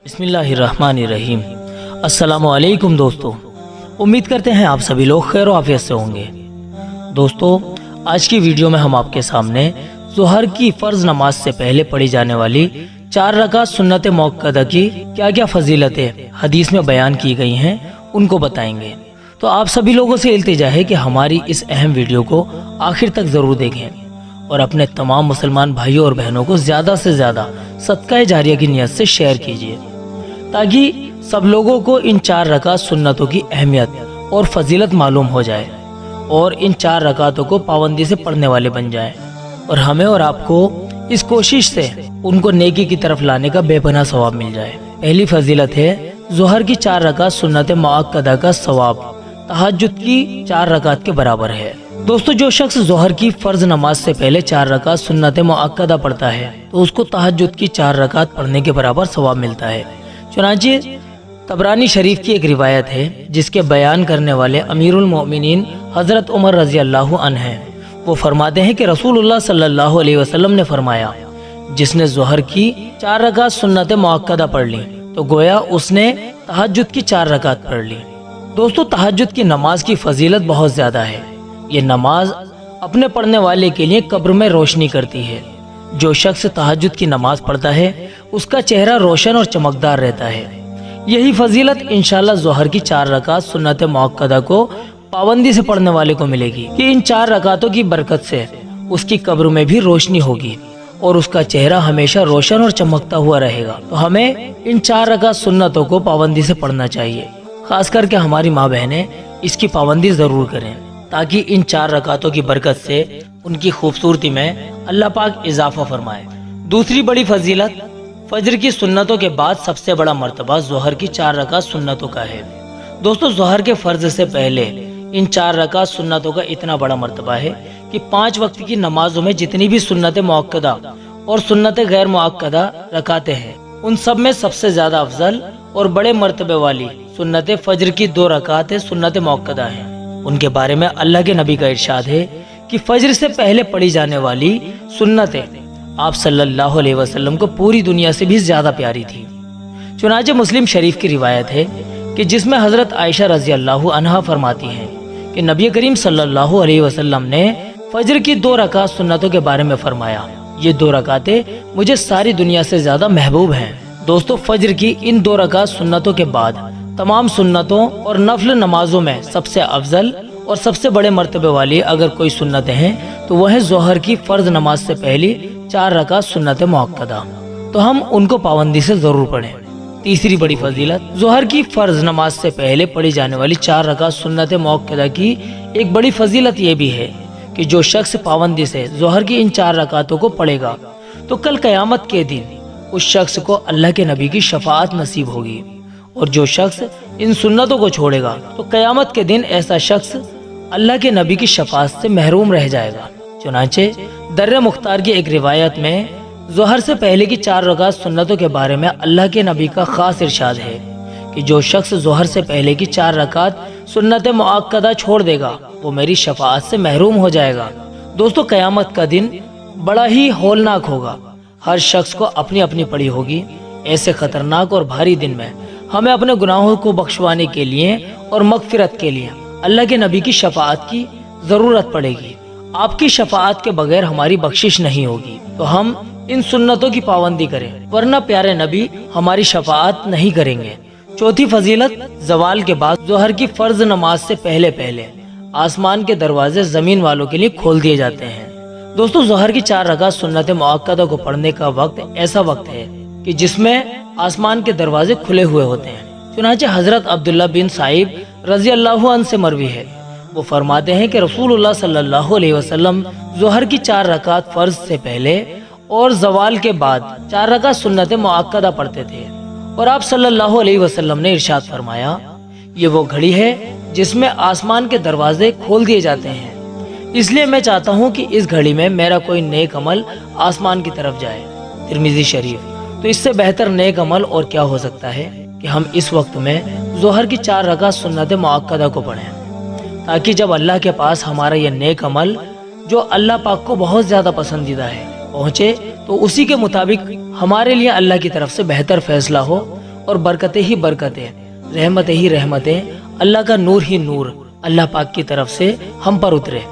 बिस्मिल्लाहिर्रहमानिर्रहीम। अस्सलामु अलैकुम दोस्तों, उम्मीद करते हैं आप सभी लोग खैर आफियत से होंगे। दोस्तों, आज की वीडियो में हम आपके सामने ज़ोहर की फ़र्ज नमाज से पहले पढ़ी जाने वाली 4 रकात सुन्नत मुअक्कदा की क्या क्या फजीलतें हदीस में बयान की गई हैं उनको बताएंगे। तो आप सभी लोगों से इल्तिजा है कि हमारी इस अहम वीडियो को आखिर तक ज़रूर देखें और अपने तमाम मुसलमान भाइयों और बहनों को ज़्यादा से ज़्यादा सदका जारिया की नियत से शेयर कीजिए, ताकि सब लोगों को इन 4 रकात सुन्नतों की अहमियत और फजीलत मालूम हो जाए और इन 4 रकातों को पाबंदी से पढ़ने वाले बन जाएं और हमें और आपको इस कोशिश से उनको नेकी की तरफ लाने का बेपनाह सवाब मिल जाए। पहली फजीलत है ज़ोहर की 4 रकात सुन्नत मुअक्कदा का सवाब तहज्जुद की 4 रकात के बराबर है। दोस्तों, जो शख्स ज़ोहर की फ़र्ज नमाज से पहले 4 रकात सुन्नत मुअक्कदा पढ़ता है तो उसको तहज्जुद की 4 रकात पढ़ने के बराबर सवाब मिलता है। चुनांचे तबरानी शरीफ की एक रिवायत है जिसके बयान करने वाले अमीरुल मोमिनीन हज़रत उमर रज़ी अल्लाहु अन्हु हैं। वो फरमाते हैं कि रसूलुल्लाह सल्लल्लाहु अलैहि वसल्लम ने फरमाया, जिसने ज़ोहर की 4 रकात सुन्नत मुअक्कदा पढ़ ली तो गोया उसने तहज्जुद की 4 रकात पढ़ ली। दोस्तों, तहज्जुद की नमाज की फजीलत बहुत ज़्यादा है। ये नमाज अपने पढ़ने वाले के लिए कब्र में रोशनी करती है। जो शख्स तहज्जुद की नमाज पढ़ता है उसका चेहरा रोशन और चमकदार रहता है। यही फजीलत इंशाअल्लाह ज़ोहर की 4 रकात सुन्नत मुअक्कदा को पाबंदी से पढ़ने वाले को मिलेगी कि इन 4 रकातों की बरकत से उसकी कब्र में भी रोशनी होगी और उसका चेहरा हमेशा रोशन और चमकता हुआ रहेगा। तो हमें इन 4 रकात सुन्नतों को पाबंदी से पढ़ना चाहिए। खास करके हमारी माँ बहनें इसकी पाबंदी जरूर करें, ताकि इन 4 रकातों की बरकत से उनकी खूबसूरती में अल्लाह पाक इजाफा फरमाए। दूसरी बड़ी फजीलत फजर की सुन्नतों के बाद सबसे बड़ा मर्तबा ज़ोहर की 4 रकात सुन्नतों का है। दोस्तों, ज़ोहर के फर्ज से पहले इन 4 रकात सुन्नतों का इतना बड़ा मर्तबा है कि 5 वक्त की नमाजों में जितनी भी सुन्नत मुअक्कदा और सुन्नत गैर मुअक्कदा रकातें हैं, उन सब में सबसे ज्यादा अफजल और बड़े मर्तबे वाली सुन्नत फजर की 2 रकातें सुन्नत मुअक्कदा हैं। उनके बारे में अल्लाह के नबी का इरशाद है कि फजर से पहले पढ़ी जाने वाली सुन्नतें आप सल्लल्लाहु अलैहि वसल्लम को पूरी दुनिया से भी ज्यादा प्यारी थी। चुनांचे मुस्लिम शरीफ की रिवायत है कि जिसमें हजरत आयशा रजी अल्लाहु अन्हा फरमाती हैं कि नबी करीम सल्लल्लाहु अलैहि वसल्लम ने फजर की 2 रकात सुन्नतों के बारे में फरमाया, ये 2 रकातें मुझे सारी दुनिया से ज्यादा महबूब हैं। दोस्तों, फजर की इन 2 रकात सुन्नतों के बाद तमाम सुन्नतों और नफल नमाजों में सबसे अफजल और सबसे बड़े मर्तबे वाली अगर कोई सुन्नतें हैं तो वह है ज़ोहर की फर्ज नमाज से पहली 4 रकात सुन्नत मुअक्कदा। तो हम उनको पाबंदी से जरूर पढ़ें। तीसरी बड़ी फजीलत ज़ोहर की फर्ज नमाज से पहले पढ़ी जाने वाली 4 रकात सुन्नत मुअक्कदा की एक बड़ी फजीलत ये भी है कि जो शख्स पाबंदी से ज़ोहर की इन 4 रकातों को पढ़ेगा तो कल क़यामत के दिन उस शख्स को अल्लाह के नबी की शफाअत नसीब होगी, और जो शख्स इन सुन्नतों को छोड़ेगा तो क़यामत के दिन ऐसा शख्स अल्लाह के नबी की शफाअत से महरूम रह जाएगा। चुनांचे दर्र मुख्तार की एक रिवायत में ज़ोहर से पहले की 4 रकात सुन्नतों के बारे में अल्लाह के नबी का खास इरशाद है कि जो शख्स ज़ोहर से पहले की 4 रकात सुन्नत मुअक्कदा छोड़ देगा वो मेरी शफाअत से महरूम हो जाएगा। दोस्तों, क़यामत का दिन बड़ा ही हौलनाक होगा। हर शख्स को अपनी अपनी पड़ी होगी। ऐसे खतरनाक और भारी दिन में हमें अपने गुनाहों को बख्शवाने के लिए और मगफिरत के लिए अल्लाह के नबी की शफाअत की जरूरत पड़ेगी। आपकी शफाअत के बगैर हमारी बख्शिश नहीं होगी। तो हम इन सुन्नतों की पाबंदी करें, वरना प्यारे नबी हमारी शफाअत नहीं करेंगे। चौथी फजीलत ज़वाल के बाद ज़ोहर की फर्ज नमाज से पहले पहले आसमान के दरवाजे जमीन वालों के लिए खोल दिए जाते हैं। दोस्तों, ज़ोहर की 4 रकात सुन्नत मुअक्कदा को पढ़ने का वक्त ऐसा वक्त है कि जिसमें आसमान के दरवाजे खुले हुए होते हैं। चुनांचे हजरत अब्दुल्ला बिन साइब रजी अल्लाहु अन्हु से मरवी है, वो फरमाते हैं कि रसूलुल्लाह सल्लल्लाहु अलैहि वसल्लम ज़ोहर की 4 रकात फर्ज से पहले और ज़वाल के बाद 4 रकात सुन्नत मुअक्कदा पढ़ते थे, और आप सल्लल्लाहु अलैहि वसल्लम ने इरशाद फरमाया, ये वो घड़ी है जिसमें आसमान के दरवाजे खोल दिए जाते हैं। इसलिए मैं चाहता हूँ कि इस घड़ी में मेरा कोई नेक अमल आसमान की तरफ जाए। तिरमिज़ी शरीफ। तो इससे बेहतर नेक अमल और क्या हो सकता है कि हम इस वक्त में ज़ोहर की 4 रकात सुन्नत मुअक्कदा को पढ़ें, ताकि जब अल्लाह के पास हमारा यह नेक अमल जो अल्लाह पाक को बहुत ज्यादा पसंदीदा है पहुँचे तो उसी के मुताबिक हमारे लिए अल्लाह की तरफ से बेहतर फैसला हो और बरकतें ही बरकतें, रहमतें ही रहमतें, अल्लाह का नूर ही नूर अल्लाह पाक की तरफ से हम पर उतरे।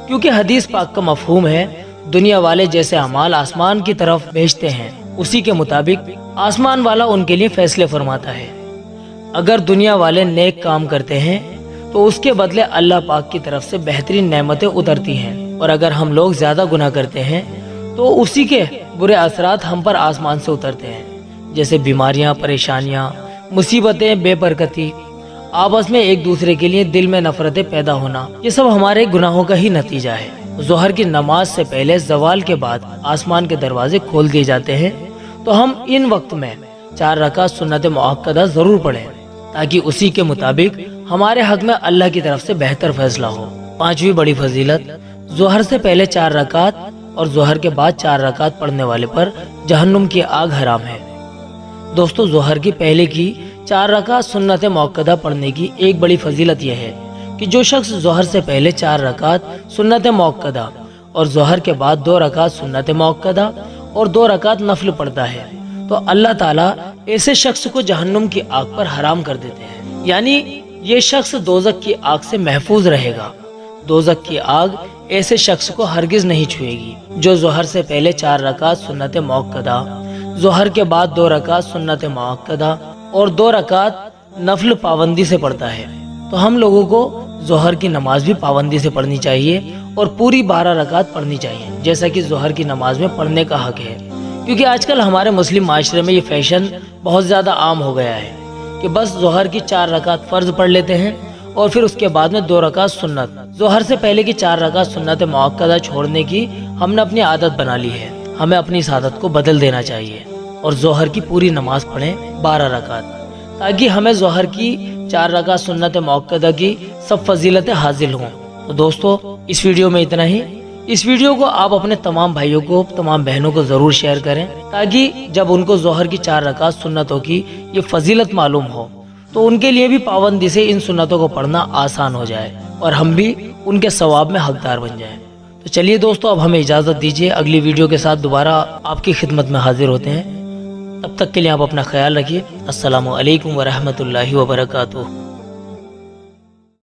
क्योंकि हदीस पाक का मफहूम है, दुनिया वाले जैसे अमाल आसमान की तरफ भेजते हैं, उसी के मुताबिक आसमान वाला उनके लिए फैसले फरमाता है। अगर दुनिया वाले नेक काम करते हैं तो उसके बदले अल्लाह पाक की तरफ से बेहतरीन नेमतें उतरती हैं, और अगर हम लोग ज्यादा गुनाह करते हैं तो उसी के बुरे असरात हम पर आसमान से उतरते हैं, जैसे बीमारियां, परेशानियां, मुसीबतें, बेबरकती, आपस में एक दूसरे के लिए दिल में नफरतें पैदा होना, ये सब हमारे गुनाहों का ही नतीजा है। जोहर की नमाज से पहले जवाल के बाद आसमान के दरवाजे खोल दिए जाते हैं, तो हम इन वक्त में 4 रकात सुन्नत मुअक्कदा जरूर पढ़ें, ताकि उसी के मुताबिक हमारे हक में अल्लाह की तरफ से बेहतर फैसला हो। 5वीं बड़ी फजीलत, जोहर से पहले 4 रकात और जोहर के बाद 4 रकात पढ़ने वाले पर जहन्नुम की आग हराम है। दोस्तों, जोहर की पहले की 4 रकात सुन्नत मुअक्कदा पढ़ने की एक बड़ी फजीलत यह है कि जो शख्स जोहर से पहले 4 रकात सुन्नत मुअक्कदा और जोहर के बाद 2 रकात सुन्नत मुअक्कदा और 2 रकात नफल पढ़ता है, तो अल्लाह ताला ऐसे शख्स को जहन्नुम की आग पर हराम कर देते हैं। यानी ये शख्स दोजख की आग से महफूज रहेगा। दोजख की आग ऐसे शख्स को हरगिज नहीं छुएगी जो जोहर से पहले 4 रकात सुन्नत मुअक्कदा, जोहर के बाद 2 रकात सुन्नत मुअक्कदा और 2 रकात नफल पाबंदी से पढ़ता है। तो हम लोगों को जोहर की नमाज भी पाबंदी से पढ़नी चाहिए और पूरी 12 रकात पढ़नी चाहिए, जैसा कि जोहर की नमाज में पढ़ने का हक है। क्योंकि आजकल हमारे मुस्लिम माशरे में ये फैशन बहुत ज़्यादा आम हो गया है कि बस जोहर की 4 रकात फ़र्ज पढ़ लेते हैं और फिर उसके बाद में 2 रकात सुन्नत। जोहर से पहले की 4 रकात सुन्नत मुअक्कदा छोड़ने की हमने अपनी आदत बना ली है। हमें अपनी इस आदत को बदल देना चाहिए और जोहर की पूरी नमाज पढ़ें 12 रकात, ताकि हमें जोहर की 4 रकात सुन्नत मुअक्कदा की सब फजीलतें हासिल हों। तो दोस्तों, इस वीडियो में इतना ही। इस वीडियो को आप अपने तमाम भाइयों को, तमाम बहनों को जरूर शेयर करें, ताकि जब उनको जोहर की 4 रकात सुन्नतों की ये फजीलत मालूम हो तो उनके लिए भी पाबंदी से इन सुन्नतों को पढ़ना आसान हो जाए और हम भी उनके सवाब में हकदार बन जाएं। तो चलिए दोस्तों, अब हमें इजाज़त दीजिए। अगली वीडियो के साथ दोबारा आपकी खिदमत में हाजिर होते हैं। तब तक के लिए आप अपना ख्याल रखिए। अस्सलामु अलैकुम व रहमतुल्लाहि व बरकातुहू।